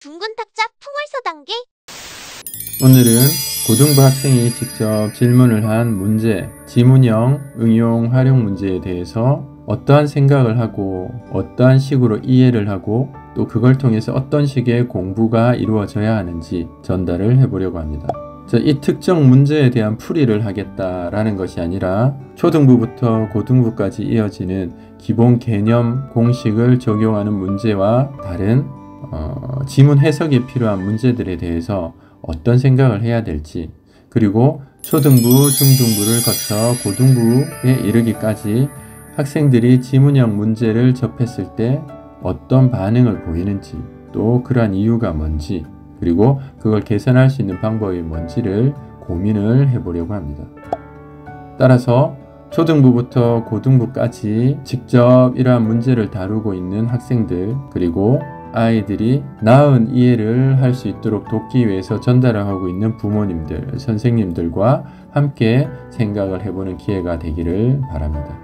둥근 탁자 풍월서 단계. 오늘은 고등부 학생이 직접 질문을 한 문제, 지문형 응용 활용 문제에 대해서 어떠한 생각을 하고 어떠한 식으로 이해를 하고 또 그걸 통해서 어떤 식의 공부가 이루어져야 하는지 전달을 해보려고 합니다. 이 특정 문제에 대한 풀이를 하겠다라는 것이 아니라 초등부부터 고등부까지 이어지는 기본 개념 공식을 적용하는 문제와 다른 지문 해석이 필요한 문제들에 대해서 어떤 생각을 해야 될지, 그리고 초등부, 중등부를 거쳐 고등부에 이르기까지 학생들이 지문형 문제를 접했을 때 어떤 반응을 보이는지, 또 그러한 이유가 뭔지, 그리고 그걸 개선할 수 있는 방법이 뭔지를 고민을 해보려고 합니다. 따라서 초등부부터 고등부까지 직접 이러한 문제를 다루고 있는 학생들, 그리고 아이들이 나은 이해를 할 수 있도록 돕기 위해서 전달을 하고 있는 부모님들, 선생님들과 함께 생각을 해보는 기회가 되기를 바랍니다.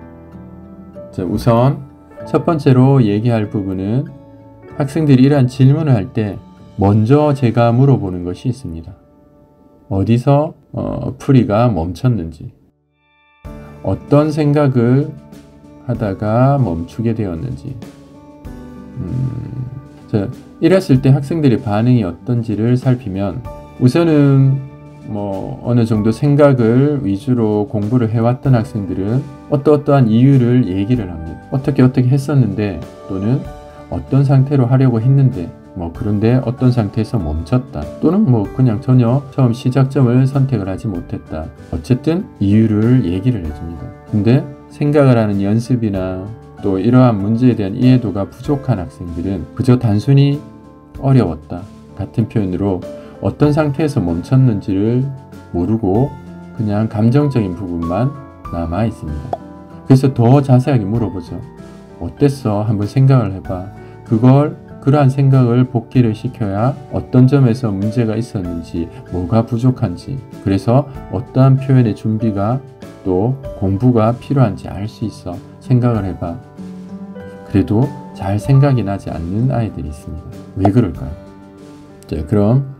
우선 첫 번째로 얘기할 부분은 학생들이 이러한 질문을 할 때 먼저 제가 물어보는 것이 있습니다. 어디서 풀이가 멈췄는지, 어떤 생각을 하다가 멈추게 되었는지, 이랬을 때 학생들의 반응이 어떤지를 살피면, 우선은 어느 정도 생각을 위주로 공부를 해왔던 학생들은 어떠한 이유를 얘기를 합니다. 어떻게 했었는데, 또는 어떤 상태로 하려고 했는데, 그런데 어떤 상태에서 멈췄다, 또는 그냥 전혀 처음 시작점을 선택을 하지 못했다. 어쨌든 이유를 얘기를 해줍니다. 근데 생각을 하는 연습이나 또 이러한 문제에 대한 이해도가 부족한 학생들은 그저 단순히 어려웠다 같은 표현으로 어떤 상태에서 멈췄는지를 모르고 그냥 감정적인 부분만 남아 있습니다. 그래서 더 자세하게 물어보죠. 어땠어? 한번 생각을 해봐. 그러한 생각을 복기를 시켜야 어떤 점에서 문제가 있었는지, 뭐가 부족한지, 그래서 어떠한 표현의 준비가 또 공부가 필요한지 알 수 있어. 생각을 해봐. 그래도 잘 생각이 나지 않는 아이들이 있습니다. 왜 그럴까요? 그럼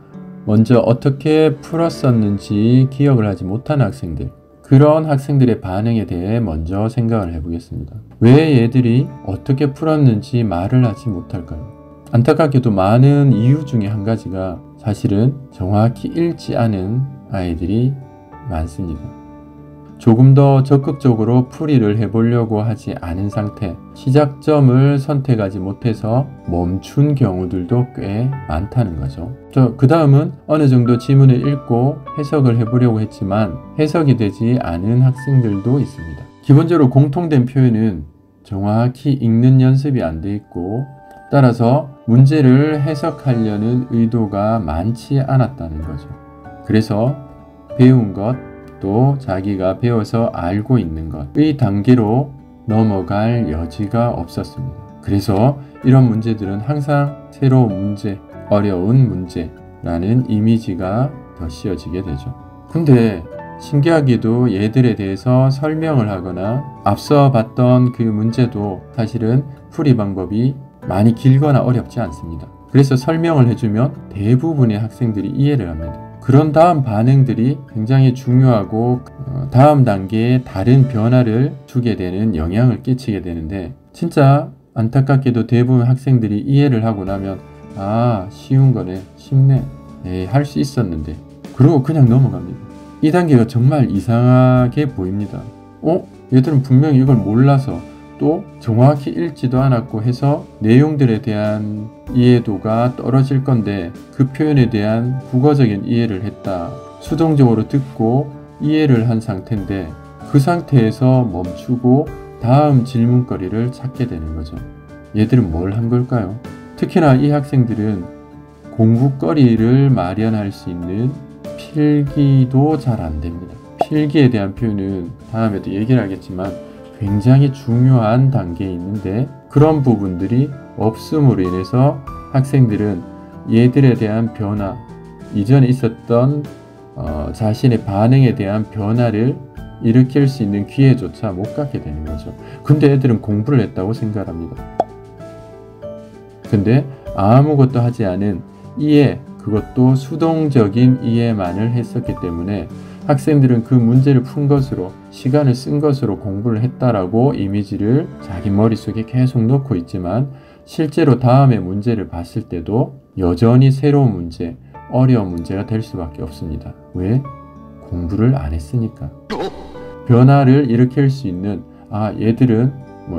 먼저 어떻게 풀었었는지 기억을 하지 못하는 학생들, 그런 학생들의 반응에 대해 먼저 생각을 해보겠습니다. 왜 얘들이 어떻게 풀었는지 말을 하지 못할까요? 안타깝게도 많은 이유 중에 한 가지가 사실은 정확히 읽지 않은 아이들이 많습니다. 조금 더 적극적으로 풀이를 해보려고 하지 않은 상태, 시작점을 선택하지 못해서 멈춘 경우들도 꽤 많다는 거죠. 그 다음은 어느 정도 지문을 읽고 해석을 해보려고 했지만 해석이 되지 않은 학생들도 있습니다. 기본적으로 공통된 표현은 정확히 읽는 연습이 안 돼 있고, 따라서 문제를 해석하려는 의도가 많지 않았다는 거죠. 그래서 배운 것, 또 자기가 배워서 알고 있는 것의 단계로 넘어갈 여지가 없었습니다. 그래서 이런 문제들은 항상 새로운 문제, 어려운 문제라는 이미지가 더 씌워지게 되죠. 근데 신기하게도 얘들에 대해서 설명을 하거나 앞서 봤던 그 문제도 사실은 풀이 방법이 많이 길거나 어렵지 않습니다. 그래서 설명을 해주면 대부분의 학생들이 이해를 합니다. 그런 다음 반응들이 굉장히 중요하고 다음 단계에 다른 변화를 주게 되는, 영향을 끼치게 되는데, 진짜 안타깝게도 대부분 학생들이 이해를 하고 나면 쉬운 거네, 쉽네, 할 수 있었는데, 그러고 그냥 넘어갑니다. 이 단계가 정말 이상하게 보입니다. 얘들은 분명히 이걸 몰라서 또 정확히 읽지도 않았고 해서 내용들에 대한 이해도가 떨어질 건데, 그 표현에 대한 국어적인 이해를 했다, 수동적으로 듣고 이해를 한 상태인데, 그 상태에서 멈추고 다음 질문거리를 찾게 되는 거죠. 얘들은 뭘 한 걸까요? 특히나 이 학생들은 공부거리를 마련할 수 있는 필기도 잘 안 됩니다. 필기에 대한 표현은 다음에도 얘기를 하겠지만 굉장히 중요한 단계에 있는데, 그런 부분들이 없음으로 인해서 학생들은 얘들에 대한 변화, 이전에 있었던 자신의 반응에 대한 변화를 일으킬 수 있는 기회조차 못 갖게 되는 거죠. 근데 애들은 공부를 했다고 생각합니다. 근데 아무것도 하지 않은 이해, 그것도 수동적인 이해만을 했었기 때문에 학생들은 그 문제를 푼 것으로, 시간을 쓴 것으로 공부를 했다라고 이미지를 자기 머릿속에 계속 넣고 있지만, 실제로 다음에 문제를 봤을 때도 여전히 새로운 문제, 어려운 문제가 될 수밖에 없습니다. 왜? 공부를 안 했으니까. 변화를 일으킬 수 있는, 얘들은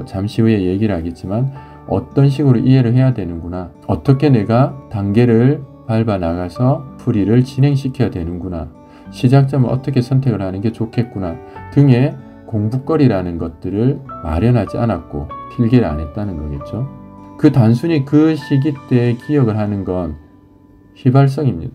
잠시 후에 얘기를 하겠지만 어떤 식으로 이해를 해야 되는구나, 어떻게 내가 단계를 밟아 나가서 풀이를 진행시켜야 되는구나, 시작점을 어떻게 선택을 하는 게 좋겠구나 등의 공부거리라는 것들을 마련하지 않았고 필기를 안 했다는 거겠죠. 그 단순히 그 시기 때 기억을 하는 건 휘발성입니다.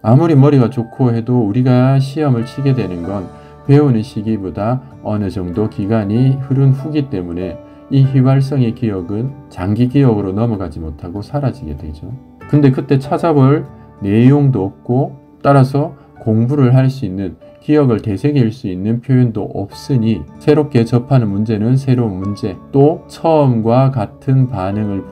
아무리 머리가 좋고 해도 우리가 시험을 치게 되는 건 배우는 시기보다 어느 정도 기간이 흐른 후기 때문에 이 휘발성의 기억은 장기 기억으로 넘어가지 못하고 사라지게 되죠. 근데 그때 찾아볼 내용도 없고, 따라서 공부를 할 수 있는, 기억을 되새길 수 있는 표현도 없으니 새롭게 접하는 문제는 새로운 문제, 또 처음과 같은 반응을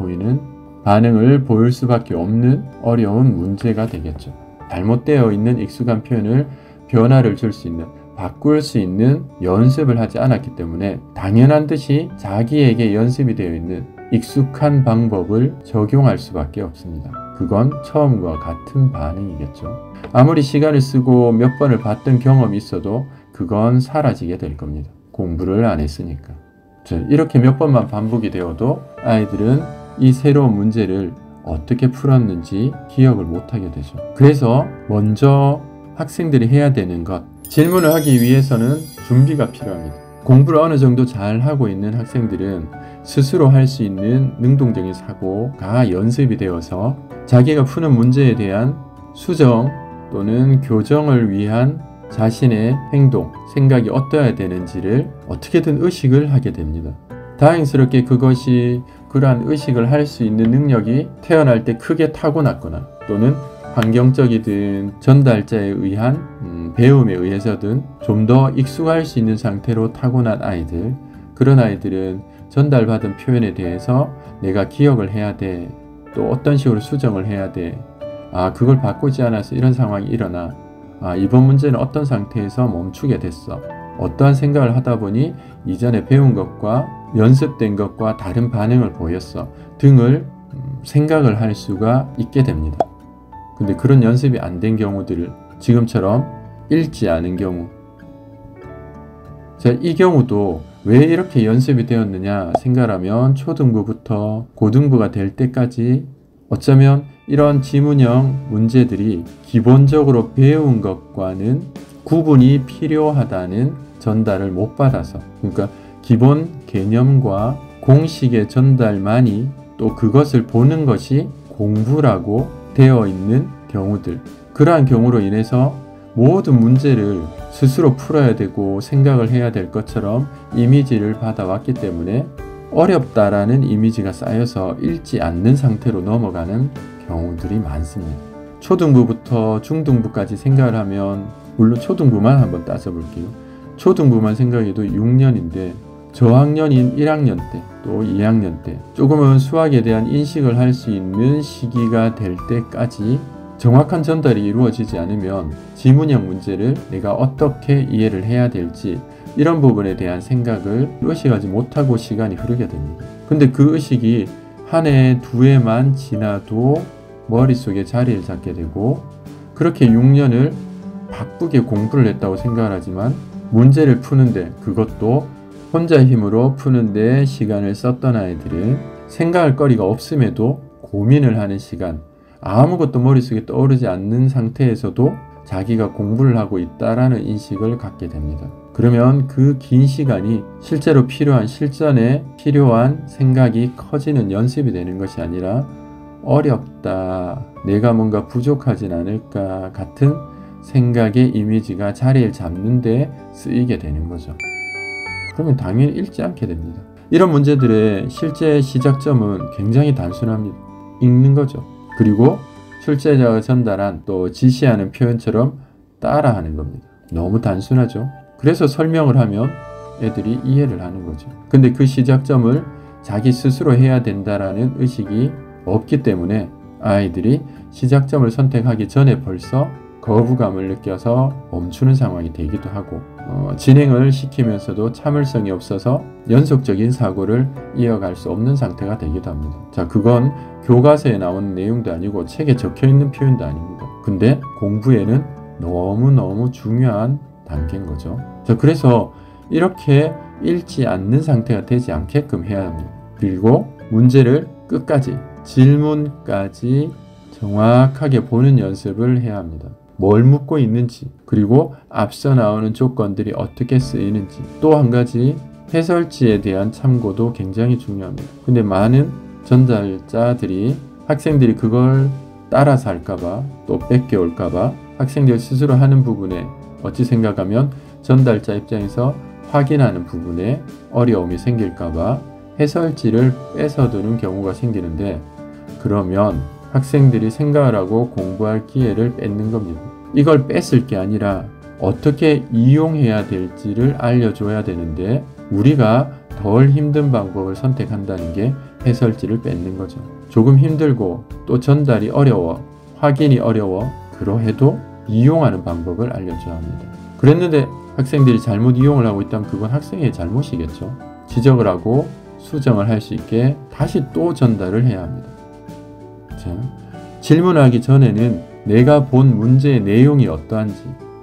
보일 수밖에 없는 어려운 문제가 되겠죠. 잘못되어 있는 익숙한 표현을 변화를 줄 수 있는, 바꿀 수 있는 연습을 하지 않았기 때문에 당연한 듯이 자기에게 연습이 되어 있는 익숙한 방법을 적용할 수밖에 없습니다. 그건 처음과 같은 반응이겠죠. 아무리 시간을 쓰고 몇 번을 봤던 경험이 있어도 그건 사라지게 될 겁니다. 공부를 안 했으니까. 이렇게 몇 번만 반복이 되어도 아이들은 이 새로운 문제를 어떻게 풀었는지 기억을 못하게 되죠. 그래서 먼저 학생들이 해야 되는 것, 질문을 하기 위해서는 준비가 필요합니다. 공부를 어느 정도 잘 하고 있는 학생들은 스스로 할 수 있는 능동적인 사고가 연습이 되어서 자기가 푸는 문제에 대한 수정 또는 교정을 위한 자신의 행동, 생각이 어떠해야 되는지를 어떻게든 의식을 하게 됩니다. 다행스럽게 그러한 의식을 할 수 있는 능력이 태어날 때 크게 타고났거나, 또는 환경적이든 전달자에 의한 배움에 의해서든 좀 더 익숙할 수 있는 상태로 타고난 아이들, 그런 아이들은 전달받은 표현에 대해서 내가 기억을 해야 돼, 또 어떤 식으로 수정을 해야 돼, 그걸 바꾸지 않아서 이런 상황이 일어나, 이번 문제는 어떤 상태에서 멈추게 됐어, 어떠한 생각을 하다 보니 이전에 배운 것과 연습된 것과 다른 반응을 보였어 등을 생각을 할 수가 있게 됩니다. 근데 그런 연습이 안 된 경우들을 지금처럼 읽지 않은 경우, 이 경우도 왜 이렇게 연습이 되었느냐 생각하면 초등부부터 고등부가 될 때까지 어쩌면 이런 지문형 문제들이 기본적으로 배운 것과는 구분이 필요하다는 전달을 못 받아서, 그러니까 기본 개념과 공식의 전달만이 또 그것을 보는 것이 공부라고 되어 있는 경우들, 그러한 경우로 인해서 모든 문제를 스스로 풀어야 되고 생각을 해야 될 것처럼 이미지를 받아왔기 때문에 어렵다라는 이미지가 쌓여서 읽지 않는 상태로 넘어가는 경우들이 많습니다. 초등부부터 중등부까지 생각을 하면, 물론 초등부만 한번 따져볼게요. 초등부만 생각해도 6년인데 저학년인 1학년 때 또 2학년 때 조금은 수학에 대한 인식을 할 수 있는 시기가 될 때까지 정확한 전달이 이루어지지 않으면 지문형 문제를 내가 어떻게 이해를 해야 될지, 이런 부분에 대한 생각을 의식하지 못하고 시간이 흐르게 됩니다. 근데 그 의식이 한 해, 두 해만 지나도 머릿속에 자리를 잡게 되고, 그렇게 6년을 바쁘게 공부를 했다고 생각을 하지만 문제를 푸는데, 그것도 혼자 힘으로 푸는데 시간을 썼던 아이들은 생각할 거리가 없음에도 고민을 하는 시간, 아무것도 머릿속에 떠오르지 않는 상태에서도 자기가 공부를 하고 있다라는 인식을 갖게 됩니다. 그러면 그 긴 시간이 실제로 필요한 실전에 필요한 생각이 커지는 연습이 되는 것이 아니라 어렵다, 내가 뭔가 부족하진 않을까 같은 생각의 이미지가 자리를 잡는 데 쓰이게 되는 거죠. 그러면 당연히 읽지 않게 됩니다. 이런 문제들의 실제 시작점은 굉장히 단순합니다. 읽는 거죠. 그리고 출제자가 전달한 또 지시하는 표현처럼 따라하는 겁니다. 너무 단순하죠. 그래서 설명을 하면 애들이 이해를 하는 거죠. 근데 그 시작점을 자기 스스로 해야 된다라는 의식이 없기 때문에 아이들이 시작점을 선택하기 전에 벌써 거부감을 느껴서 멈추는 상황이 되기도 하고 진행을 시키면서도 참을성이 없어서 연속적인 사고를 이어갈 수 없는 상태가 되기도 합니다. 자, 그건 교과서에 나오는 내용도 아니고 책에 적혀있는 표현도 아닙니다. 근데 공부에는 너무너무 중요한 단계인 거죠. 자, 그래서 이렇게 읽지 않는 상태가 되지 않게끔 해야 합니다. 그리고 문제를 끝까지, 질문까지 정확하게 보는 연습을 해야 합니다. 뭘 묻고 있는지, 그리고 앞서 나오는 조건들이 어떻게 쓰이는지, 또 한 가지 해설지에 대한 참고도 굉장히 중요합니다. 근데 많은 전달자들이 학생들이 그걸 따라서 할까봐, 또 뺏겨올까봐 학생들 스스로 하는 부분에 어찌 생각하면 전달자 입장에서 확인하는 부분에 어려움이 생길까봐 해설지를 뺏어두는 경우가 생기는데, 그러면 학생들이 생각을 하고 공부할 기회를 뺏는 겁니다. 이걸 뺏을 게 아니라 어떻게 이용해야 될지를 알려줘야 되는데, 우리가 덜 힘든 방법을 선택한다는 게 해설지를 뺏는 거죠. 조금 힘들고 또 전달이 어려워, 확인이 어려워, 그러해도 이용하는 방법을 알려줘야 합니다. 그랬는데 학생들이 잘못 이용을 하고 있다면 그건 학생의 잘못이겠죠. 지적을 하고 수정을 할 수 있게 다시 또 전달을 해야 합니다. 자, 질문하기 전에는 내가 본 문제의 내용이 어떠한지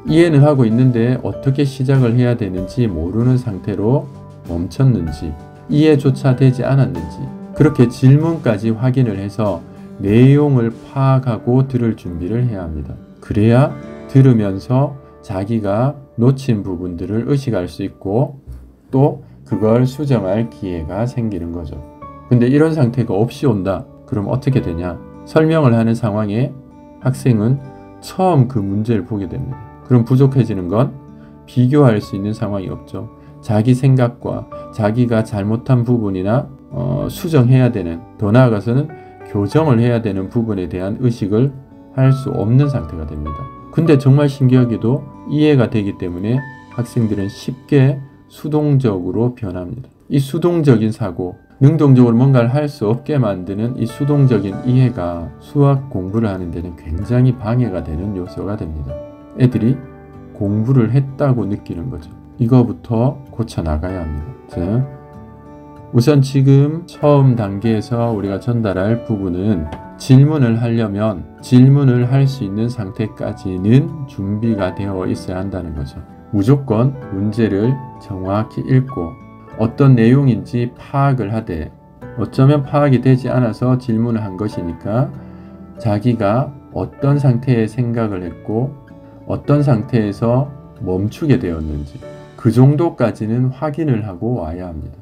이해는 하고 있는데 어떻게 시작을 해야 되는지 모르는 상태로 멈췄는지, 이해조차 되지 않았는지, 그렇게 질문까지 확인을 해서 내용을 파악하고 들을 준비를 해야 합니다. 그래야 들으면서 자기가 놓친 부분들을 의식할 수 있고 또 그걸 수정할 기회가 생기는 거죠. 근데 이런 상태가 없이 온다. 그럼 어떻게 되냐? 설명을 하는 상황에 학생은 처음 그 문제를 보게 됩니다. 그럼 부족해지는 건 비교할 수 있는 상황이 없죠. 자기 생각과 자기가 잘못한 부분이나 수정해야 되는, 더 나아가서는 교정을 해야 되는 부분에 대한 의식을 할 수 없는 상태가 됩니다. 근데 정말 신기하게도 이해가 되기 때문에 학생들은 쉽게 수동적으로 변합니다. 이 수동적인 사고, 능동적으로 뭔가를 할 수 없게 만드는 이 수동적인 이해가 수학 공부를 하는 데는 굉장히 방해가 되는 요소가 됩니다. 애들이 공부를 했다고 느끼는 거죠. 이거부터 고쳐나가야 합니다. 자, 우선 지금 처음 단계에서 우리가 전달할 부분은 질문을 하려면 질문을 할 수 있는 상태까지는 준비가 되어 있어야 한다는 거죠. 무조건 문제를 정확히 읽고 어떤 내용인지 파악을 하되, 어쩌면 파악이 되지 않아서 질문을 한 것이니까 자기가 어떤 상태의 생각을 했고 어떤 상태에서 멈추게 되었는지 그 정도까지는 확인을 하고 와야 합니다.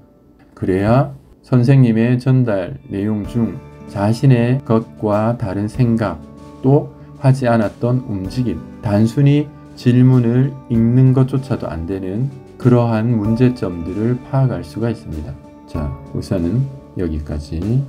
그래야 선생님의 전달 내용 중 자신의 것과 다른 생각, 또 하지 않았던 움직임, 단순히 질문을 읽는 것조차도 안 되는 그러한 문제점들을 파악할 수가 있습니다. 자, 우선은 여기까지.